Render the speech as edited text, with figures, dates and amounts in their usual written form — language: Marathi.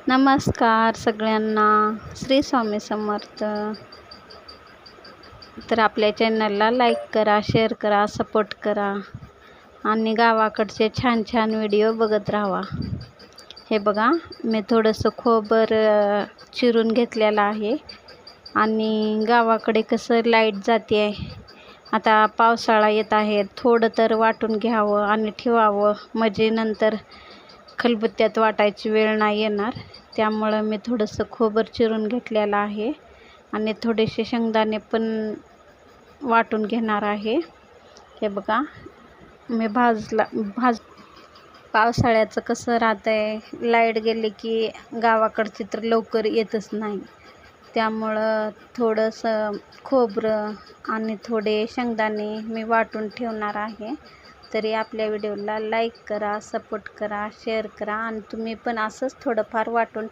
नमस्कार सगळ्यांना, श्री स्वामी समर्थ. तर आपल्या चॅनलला लाईक करा, शेअर करा, सपोर्ट करा आणि गावाकडचे छान छान व्हिडिओ बघत राहा. हे बघा, मी थोडंसं खोबर चिरून घेतलेलं आहे आणि गावाकडे कसं लाईट जाते आहे. आता पावसाळा येत आहे, थोडं तर वाटून घ्यावं आणि ठेवावं, म्हणजे नंतर खलबत्त्यात वाटायची वेळ नाही येणार. त्यामुळं मी थोडंसं खोबर चिरून घेतलेलं आहे आणि थोडेसे शेंगदाणे पण वाटून घेणार आहे. हे बघा, मी पावसाळ्याचं कसं राहतं आहे, लाईट गेली की गावाकडची तर लवकर येतच नाही. त्यामुळं थोडंसं खोबरं आणि थोडे शेंगदाणे मी वाटून ठेवणार आहे. तरी आपल्या व्हिडिओला लाईक करा, सपोर्ट करा, शेअर करा आणि तुम्ही पण असंच थोडंफार वाटून